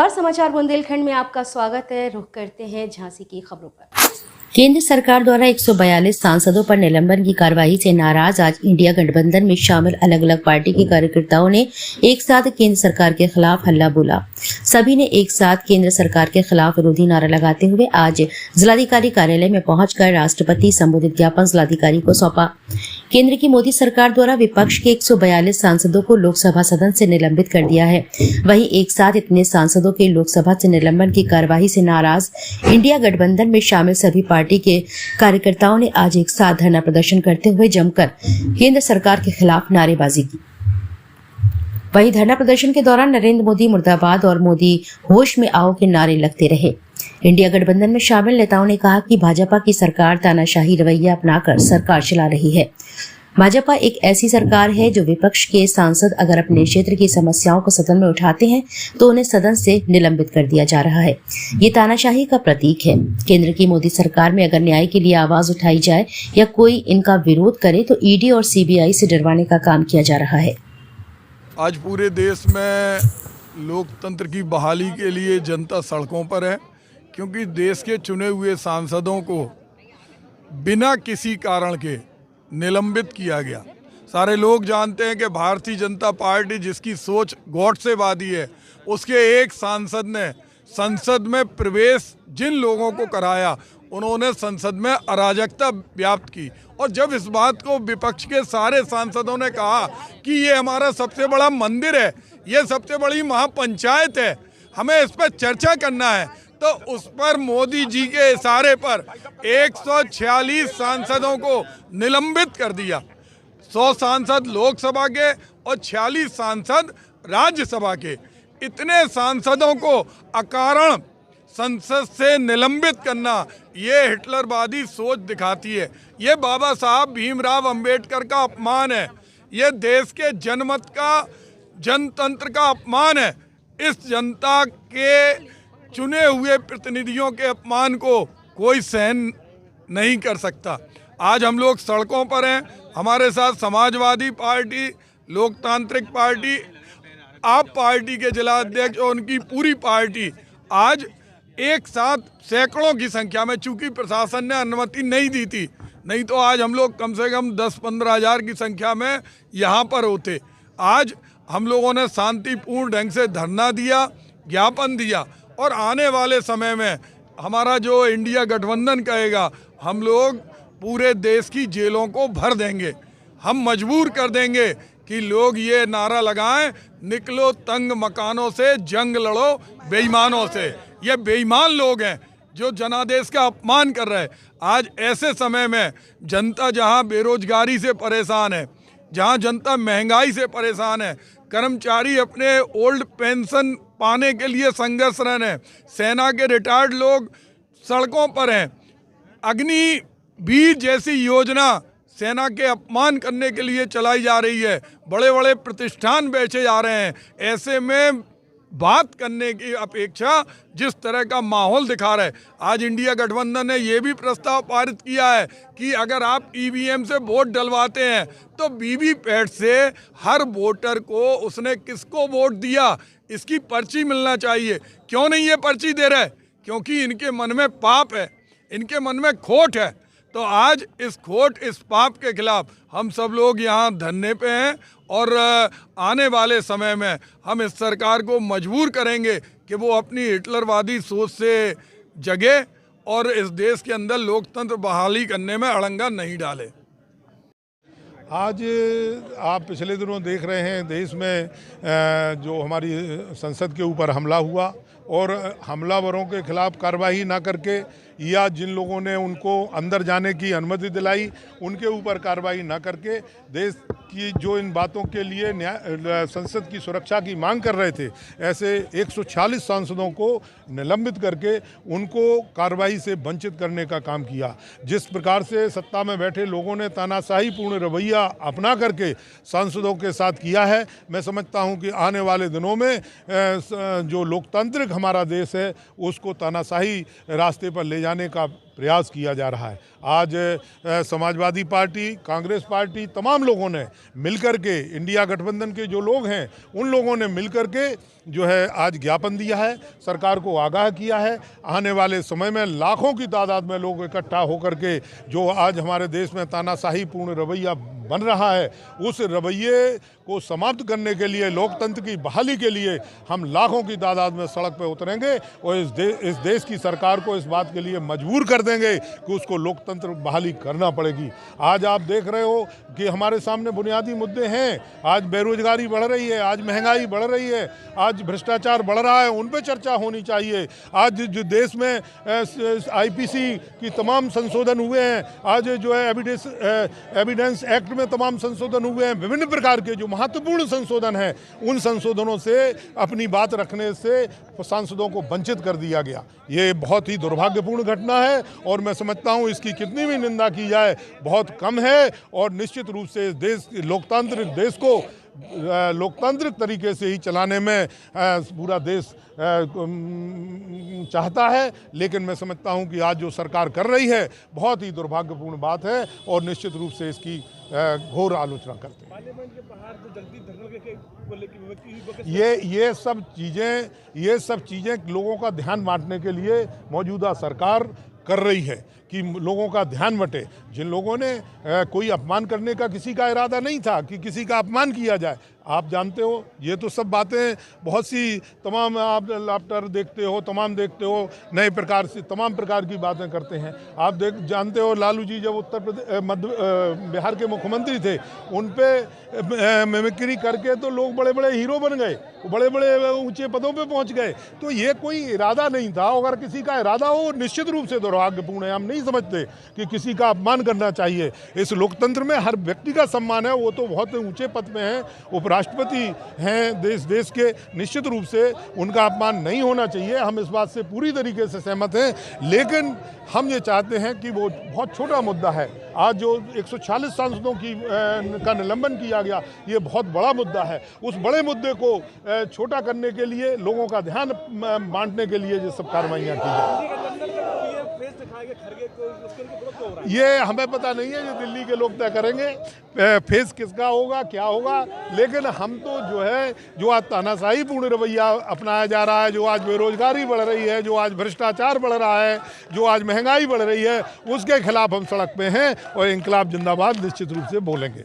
नमस्कार, समाचार बुंदेलखंड में आपका स्वागत है। रुख करते हैं झांसी की खबरों पर। केंद्र सरकार द्वारा 142 सांसदों पर निलंबन की कार्रवाई से नाराज आज इंडिया गठबंधन में शामिल अलग अलग पार्टी के कार्यकर्ताओं ने एक साथ केंद्र सरकार के खिलाफ हल्ला बोला। सभी ने एक साथ केंद्र सरकार के खिलाफ विरोधी नारा लगाते हुए आज जिलाधिकारी कार्यालय में पहुंचकर राष्ट्रपति संबोधित ज्ञापन जिलाधिकारी को सौंपा। केंद्र की मोदी सरकार द्वारा विपक्ष के 142 सांसदों को लोकसभा सदन से निलंबित कर दिया है। वहीं एक साथ इतने सांसदों के लोकसभा से निलंबन की कार्रवाई से नाराज इंडिया गठबंधन में शामिल सभी पार्टी के कार्यकर्ताओं ने आज एक साथ धरना प्रदर्शन करते हुए जमकर केंद्र सरकार के खिलाफ नारेबाजी की। वहीं धरना प्रदर्शन के दौरान नरेंद्र मोदी मुर्दाबाद और मोदी होश में आओ के नारे लगते रहे। इंडिया गठबंधन में शामिल नेताओं ने कहा कि भाजपा की सरकार तानाशाही रवैया अपनाकर सरकार चला रही है। भाजपा एक ऐसी सरकार है जो विपक्ष के सांसद अगर अपने क्षेत्र की समस्याओं को सदन में उठाते हैं तो उन्हें सदन से निलंबित कर दिया जा रहा है। ये तानाशाही का प्रतीक है। केंद्र की मोदी सरकार में अगर न्याय के लिए आवाज उठाई जाए या कोई इनका विरोध करे तो ईडी और सीबीआई से डरवाने का काम किया जा रहा है। आज पूरे देश में लोकतंत्र की बहाली के लिए जनता सड़कों पर है, क्योंकि देश के चुने हुए सांसदों को बिना किसी कारण के निलंबित किया गया। सारे लोग जानते हैं कि भारतीय जनता पार्टी जिसकी सोच गॉडसेवादी है, उसके एक सांसद ने संसद में प्रवेश जिन लोगों को कराया उन्होंने संसद में अराजकता व्याप्त की। और जब इस बात को विपक्ष के सारे सांसदों ने कहा कि ये हमारा सबसे बड़ा मंदिर है, ये सबसे बड़ी महापंचायत है, हमें इस पर चर्चा करना है, तो उस पर मोदी जी के इशारे पर 146 सांसदों को निलंबित कर दिया। 100 सांसद लोकसभा के और 46 सांसद राज्यसभा के। इतने सांसदों को अकारण संसद से निलंबित करना ये हिटलरवादी सोच दिखाती है। ये बाबा साहब भीमराव अंबेडकर का अपमान है। ये देश के जनमत का, जनतंत्र का अपमान है। इस जनता के चुने हुए प्रतिनिधियों के अपमान को कोई सहन नहीं कर सकता। आज हम लोग सड़कों पर हैं। हमारे साथ समाजवादी पार्टी, लोकतांत्रिक पार्टी, आप पार्टी के जिला अध्यक्ष और उनकी पूरी पार्टी आज एक साथ सैकड़ों की संख्या में, चूंकि प्रशासन ने अनुमति नहीं दी थी, नहीं तो आज हम लोग कम से कम 10-15 हज़ार की संख्या में यहाँ पर होते। आज हम लोगों ने शांतिपूर्ण ढंग से धरना दिया, ज्ञापन दिया, और आने वाले समय में हमारा जो इंडिया गठबंधन कहेगा, हम लोग पूरे देश की जेलों को भर देंगे। हम मजबूर कर देंगे कि लोग ये नारा लगाएं, निकलो तंग मकानों से, जंग लड़ो बेईमानों से। ये बेईमान लोग हैं जो जनादेश का अपमान कर रहे हैं। आज ऐसे समय में जनता जहां बेरोजगारी से परेशान है, जहां जनता महंगाई से परेशान है, कर्मचारी अपने ओल्ड पेंशन पाने के लिए संघर्षरत हैं, सेना के रिटायर्ड लोग सड़कों पर हैं, अग्निवीर जैसी योजना सेना के अपमान करने के लिए चलाई जा रही है, बड़े बड़े प्रतिष्ठान बेचे जा रहे हैं। ऐसे में बात करने की अपेक्षा जिस तरह का माहौल दिखा रहा है, आज इंडिया गठबंधन ने यह भी प्रस्ताव पारित किया है कि अगर आप ईवीएम से वोट डलवाते हैं तो वीवीपैट से हर वोटर को उसने किसको वोट दिया इसकी पर्ची मिलना चाहिए। क्यों नहीं ये पर्ची दे रहे? क्योंकि इनके मन में पाप है, इनके मन में खोट है। तो आज इस खोट, इस पाप के खिलाफ हम सब लोग यहाँ धरने पे हैं, और आने वाले समय में हम इस सरकार को मजबूर करेंगे कि वो अपनी हिटलरवादी सोच से जगे और इस देश के अंदर लोकतंत्र बहाली करने में अड़ंगा नहीं डाले। आज आप पिछले दिनों देख रहे हैं देश में जो हमारी संसद के ऊपर हमला हुआ, और हमलावरों के खिलाफ कार्रवाई ना करके या जिन लोगों ने उनको अंदर जाने की अनुमति दिलाई उनके ऊपर कार्रवाई ना करके देश की जो इन बातों के लिए संसद की सुरक्षा की मांग कर रहे थे, ऐसे 146 सांसदों को निलंबित करके उनको कार्रवाई से वंचित करने का काम किया। जिस प्रकार से सत्ता में बैठे लोगों ने तानाशाही पूर्ण रवैया अपना करके सांसदों के साथ किया है, मैं समझता हूं कि आने वाले दिनों में जो लोकतांत्रिक हमारा देश है उसको तानाशाही रास्ते पर ले जाने जाने का प्रयास किया जा रहा है। आज समाजवादी पार्टी, कांग्रेस पार्टी, तमाम लोगों ने मिलकर के, इंडिया गठबंधन के जो लोग हैं उन लोगों ने मिलकर के जो है आज ज्ञापन दिया है, सरकार को आगाह किया है। आने वाले समय में लाखों की तादाद में लोग इकट्ठा होकर के जो आज हमारे देश में तानाशाही पूर्ण रवैया बन रहा है, उस रवैये को समाप्त करने के लिए, लोकतंत्र की बहाली के लिए हम लाखों की तादाद में सड़क पर उतरेंगे और इस देश की सरकार को इस बात के लिए मजबूर कर देंगे कि उसको लोकतंत्र बहाली करना पड़ेगी। आज आप देख रहे हो कि हमारे सामने बुनियादी मुद्दे हैं। आज बेरोजगारी बढ़ रही है, आज महंगाई बढ़ रही है, आज भ्रष्टाचार बढ़ रहा है, उन पर चर्चा होनी चाहिए। आज जो देश में आईपीसी की तमाम संशोधन हुए हैं, आज जो है एविडेंस एक्ट में तमाम संशोधन हुए हैं, विभिन्न प्रकार के जो महत्वपूर्ण संशोधन हैं, उन संशोधनों से अपनी बात रखने से सांसदों को वंचित कर दिया गया। ये बहुत ही दुर्भाग्यपूर्ण घटना है और मैं समझता हूँ इसकी कितनी भी निंदा की जाए बहुत कम है। और निश्चित रूप से इस देश, लोकतांत्रिक देश को लोकतांत्रिक तरीके से ही चलाने में पूरा देश चाहता है, लेकिन मैं समझता हूं कि आज जो सरकार कर रही है बहुत ही दुर्भाग्यपूर्ण बात है और निश्चित रूप से इसकी घोर आलोचना करते हैं। ये सब चीज़ें लोगों का ध्यान बांटने के लिए मौजूदा सरकार कर रही है कि लोगों का ध्यान बटे। जिन लोगों ने कोई अपमान करने का किसी का इरादा नहीं था कि किसी का अपमान किया जाए, आप जानते हो ये तो सब बातें बहुत सी तमाम आप लाफ्टर देखते हो, तमाम देखते हो, नए प्रकार से तमाम प्रकार की बातें करते हैं। आप जानते हो लालू जी जब बिहार के मुख्यमंत्री थे, उन पे मिमिक्री करके तो लोग बड़े बड़े हीरो बन गए, बड़े बड़े ऊंचे पदों पे पहुंच गए। तो ये कोई इरादा नहीं था। अगर किसी का इरादा हो निश्चित रूप से दुर्भाग्यपूर्ण है। हम नहीं समझते कि किसी का अपमान करना चाहिए। इस लोकतंत्र में हर व्यक्ति का सम्मान है, वो तो बहुत ऊंचे पद पे हैं, उपराष्ट्रपति हैं देश के, निश्चित रूप से उनका अपमान नहीं होना चाहिए। हम इस बात से पूरी तरीके से सहमत हैं, लेकिन हम ये चाहते हैं कि वो बहुत छोटा मुद्दा है। आज जो 146 सांसदों का निलंबन किया गया, ये बहुत बड़ा मुद्दा है। उस बड़े मुद्दे को छोटा करने के लिए, लोगों का ध्यान बांटने के लिए ये सब कार्रवाइयाँ की जाए, ये हमें पता नहीं है। ये दिल्ली के लोग तय करेंगे फेस किसका होगा, क्या होगा। लेकिन हम तो जो है, जो आज तानाशाही पूर्ण रवैया अपनाया जा रहा है, जो आज बेरोजगारी बढ़ रही है, जो आज भ्रष्टाचार बढ़ रहा है, जो आज महंगाई बढ़ रही है, उसके खिलाफ हम सड़क पे हैं और इंकलाब जिंदाबाद निश्चित रूप से बोलेंगे।